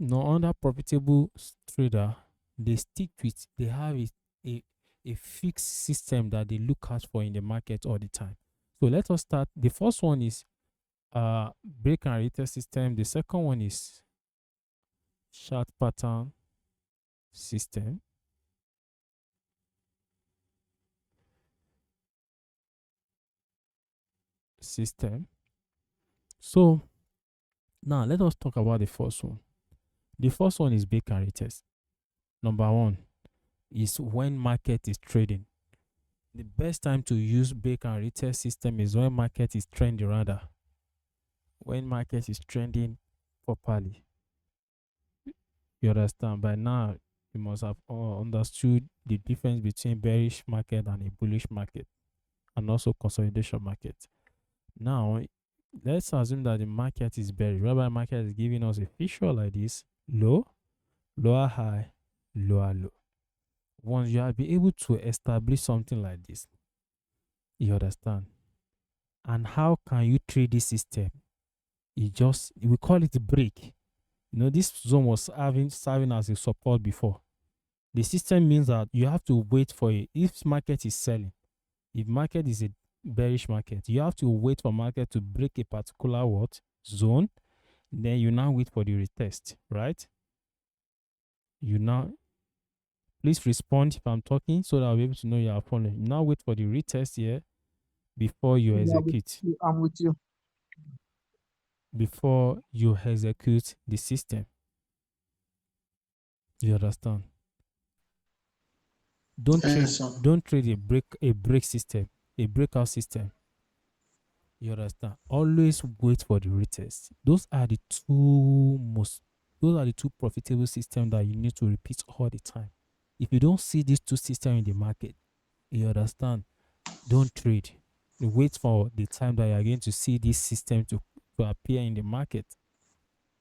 No other profitable trader, they stick with, they have a, a fixed system that they look out for in the market all the time. So let us start. The first one is break and retest system. The second one is chart pattern system. So now let us talk about the first one. The first one is break and retest. Number one is when market is trading. The best time to use break and retest system is when market is trending, rather. When market is trending properly. You understand? By now, you must have understood the difference between bearish market and a bullish market, and also consolidation market. Now, let's assume that the market is bearish, whereby market is giving us a fixture like this: low, lower high, lower low. Once you have been able to establish something like this, you understand. And how can you trade this system? We call it break. This zone was serving as a support before. The system means that you have to wait for it. If market is selling, if market is a bearish market, you have to wait for market to break a particular zone. Then you now wait for the retest, right? You now, please respond if I'm talking so that I'll be able to know you are following. You now wait for the retest here before you execute. I'm with you. Before you execute the system. You understand? Don't trade. Yes, sir. Don't trade a break system, a breakout system. You understand? Always wait for the retest. Those are the two profitable systems that you need to repeat all the time. If you don't see these two systems in the market, you understand? Don't trade. Wait for the time that you are going to see this system to appear in the market.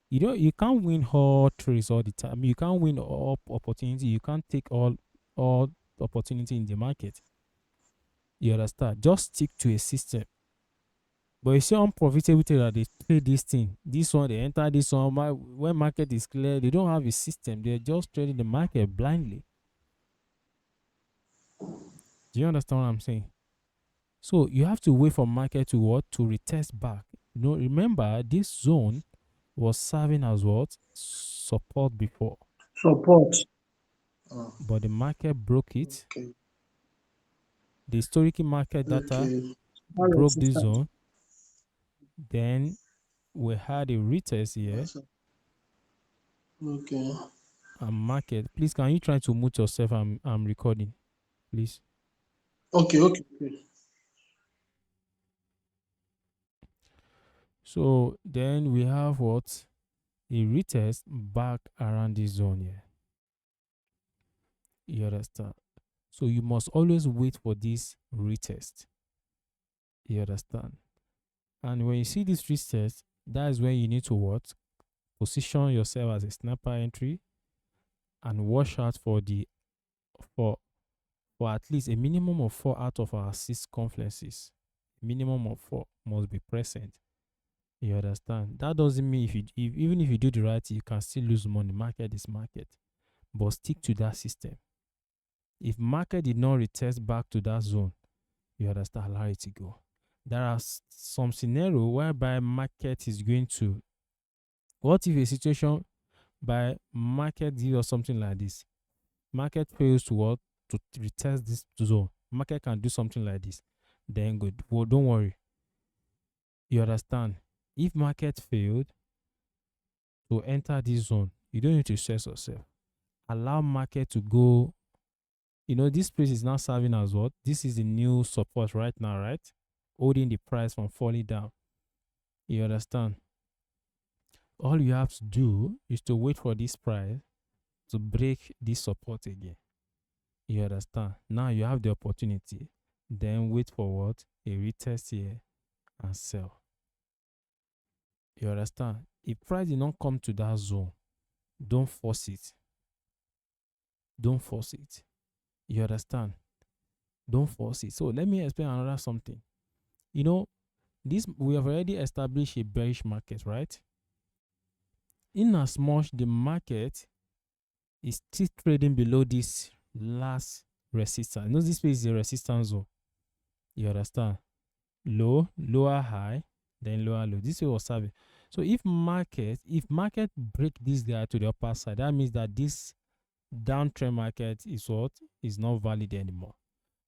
You can't win all trades all the time. You can't win all opportunity. You can't take all opportunity in the market. You understand? Just stick to a system. But you see unprofitable trader, they trade this thing. This one, they enter this one. When market is clear, they don't have a system. They're just trading the market blindly. Do you understand what I'm saying? So you have to wait for market to what? To retest back. Remember, this zone was serving as what? Support before. Support. But the market broke it. Okay. The historical market data Okay. broke this zone. Then we had a retest here. Yes, sir. Okay. And market. Please, can you try to mute yourself? I'm recording. Please. Okay. Okay. Okay. So then we have what? A retest back around this zone here. You understand? So you must always wait for this retest. You understand? And when you see this retest, that is when you need to what? Position yourself as a sniper entry and watch out for for at least a minimum of 4 out of our 6 conferences. Minimum of 4 must be present. You understand? That doesn't mean even if you do the right thing, you can still lose money. Market is market. But stick to that system. If market did not retest back to that zone, you understand, allow it to go. There are some scenario whereby market is going to, what if a situation by market gives us something like this? Market fails to what? To retest this zone. Market can do something like this. Then good. Well, don't worry. You understand? If market failed to enter this zone, you don't need to stress yourself. Allow market to go. This place is now serving as what? This is the new support right now, right? Holding the price from falling down. You understand? All you have to do is to wait for this price to break this support again. You understand? Now you have the opportunity. Then wait for what? A retest here and sell. You understand? If price did not come to that zone, don't force it. Don't force it. You understand? Don't force it. So let me explain another something. This we have already established a bearish market, right? In as much the market is still trading below this last resistance. Notice this space is a resistance zone. You understand? Low, lower high, then lower low. This way was serving. So if market break this guy to the upper side, that means that this downtrend market is what is not valid anymore.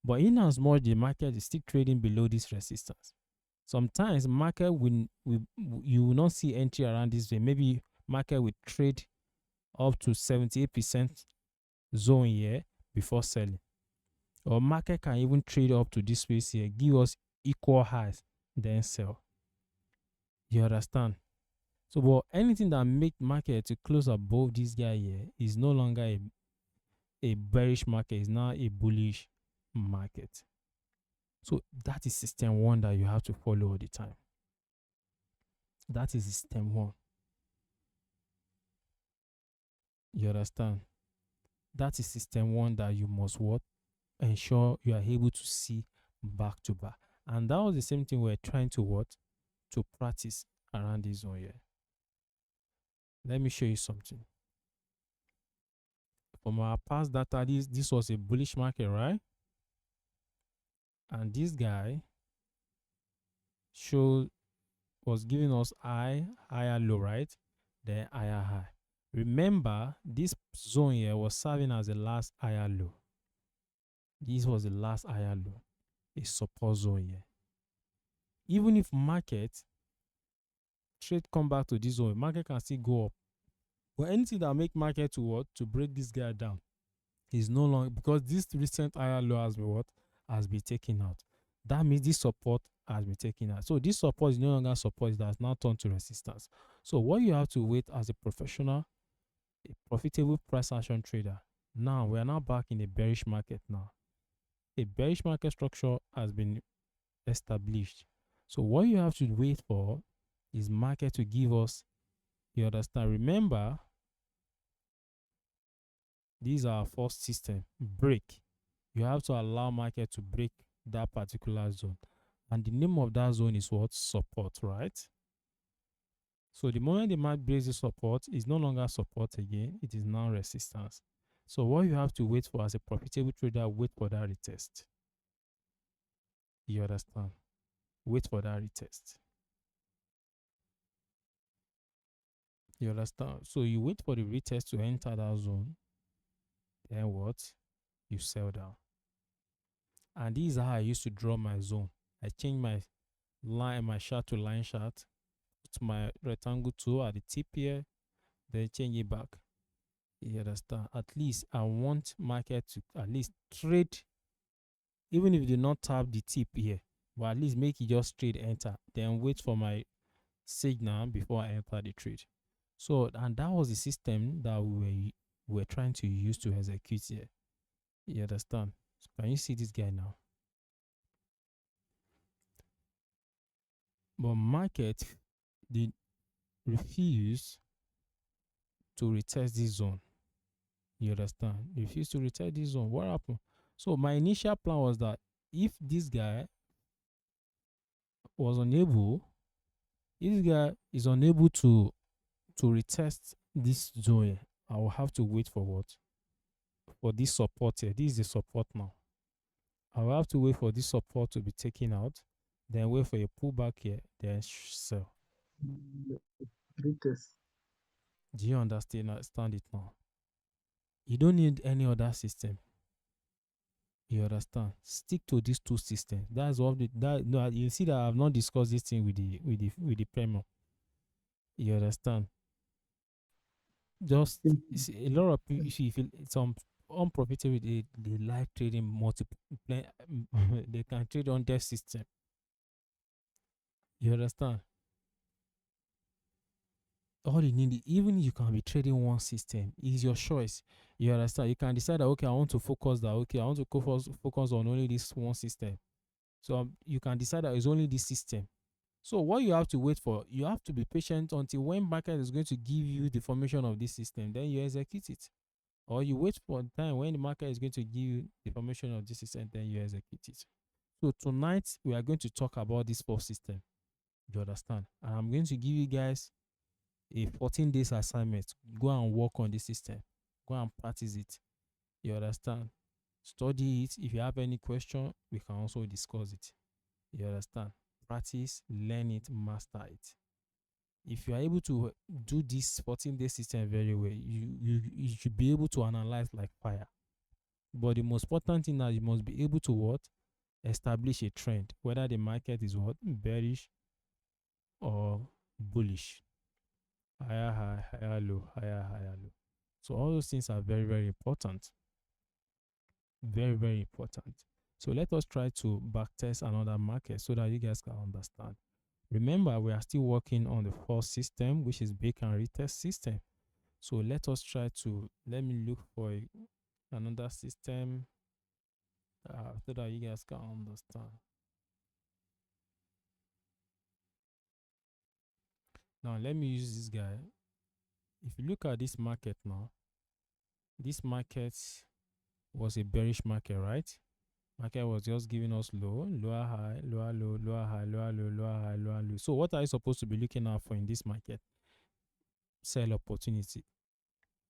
But in as much the market is still trading below this resistance, sometimes market will you will not see entry around this way. Maybe market will trade up to 78% zone here before selling, or market can even trade up to this space here, give us equal highs, then sell. You understand? So, but anything that make market to close above this guy here is no longer a bearish market, it's now a bullish market. So that is system one that you have to follow all the time. That is system one. You understand? That is system one that you must what? Ensure you are able to see back to back. And that was the same thing we're trying to what? To practice around this one here. Let me show you something. From our past data, this was a bullish market, right? And this guy was giving us higher low, right? Then higher high. Remember, this zone here was serving as the last higher low. This was the last higher low, a support zone here. Even if market trade come back to this zone, market can still go up. But anything that make market to what? To break this guy down is no longer, because this recent higher low has been what? Has been taken out. That means this support has been taken out. So this support is no longer support, that has now turned to resistance. So what you have to wait as a professional, a profitable price action trader. Now we are now back in a bearish market now. A bearish market structure has been established. So what you have to wait for is market to give us, you understand? Remember, these are our first system, break. You have to allow market to break that particular zone. And the name of that zone is what? Support, right? So the moment the market breaks the support, is no longer support again, it is now resistance. So what you have to wait for as a profitable trader, wait for that retest. You understand? Wait for that retest. You understand? So you wait for the retest to enter that zone, then what? You sell down. And this is how I used to draw my zone. I change my chart to line chart, put my rectangle tool at the tip here, then change it back. You understand? At least I want market to at least trade, even if you do not tap the tip here, but at least make it just trade enter, then wait for my signal before I enter the trade. So, and that was the system that we were trying to use to execute here. You understand? So can you see this guy now? But market did refuse to retest this zone. You understand? Refuse to retest this zone. What happened? So my initial plan was that if this guy was unable, if this guy is unable to retest this zone, I will have to wait for what? For this support here. This is the support now. I will have to wait for this support to be taken out, then wait for a pullback here, then sell. Retest. Do you understand it now? You don't need any other system. You understand? Stick to these two systems. That's what no, you see that I have not discussed this thing with the premium. You understand? Just a lot of people, you feel some unprofitable, they like trading multiple they can trade on their system. You understand? All you need, even you can be trading one system, is your choice. You understand? You can decide that, okay, I want to focus on only this one system. So you can decide that it's only this system. So what you have to wait for, you have to be patient until when market is going to give you the formation of this system, then you execute it. Or you wait for the time when the market is going to give you the formation of this system, then you execute it. So tonight we are going to talk about this fourth system. You understand? And I'm going to give you guys a 14 days assignment. Go and work on the system. Go and practice it. You understand? Study it. If you have any question, we can also discuss it. You understand? Practice, learn it, master it. If you are able to do this 14-day system very well, you should be able to analyze like fire. But the most important thing that you must be able to what? Establish a trend, whether the market is what? Bearish or bullish. Higher high, higher low, higher, higher low. So all those things are very, very important. Very, very important. So let us try to backtest another market so that you guys can understand. Remember, we are still working on the first system, which is bake and retest system. So let us try to, let me look for another system so that you guys can understand. Now, let me use this guy. If you look at this market now, this market was a bearish market, right? Market was just giving us low, lower high, lower low, lower high, lower low, lower high, lower low. So what are you supposed to be looking out for in this market? Sell opportunity.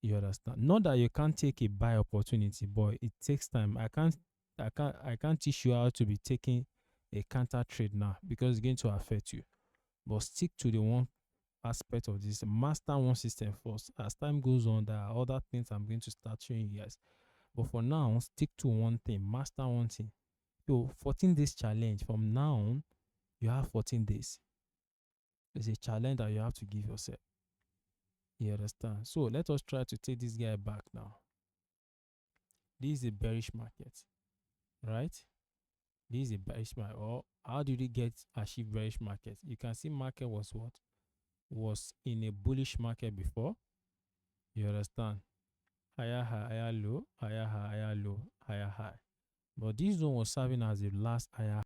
You understand? Not that you can't take a buy opportunity, but it takes time. I can't teach you how to be taking a counter trade now because it's going to affect you. But stick to the one aspect of this. Master one system first. As time goes on, there are other things I'm going to start showing you guys. But for now, stick to one thing. Master one thing. So 14 days challenge. From now on, you have 14 days. It's a challenge that you have to give yourself. You understand? So let us try to take this guy back now. This is a bearish market, right? This is a bearish market. Or how did we get achieve bearish market? You can see market was what? Was in a bullish market before. You understand? Higher high, higher low, higher high, higher low, higher high. But this one was serving as the last higher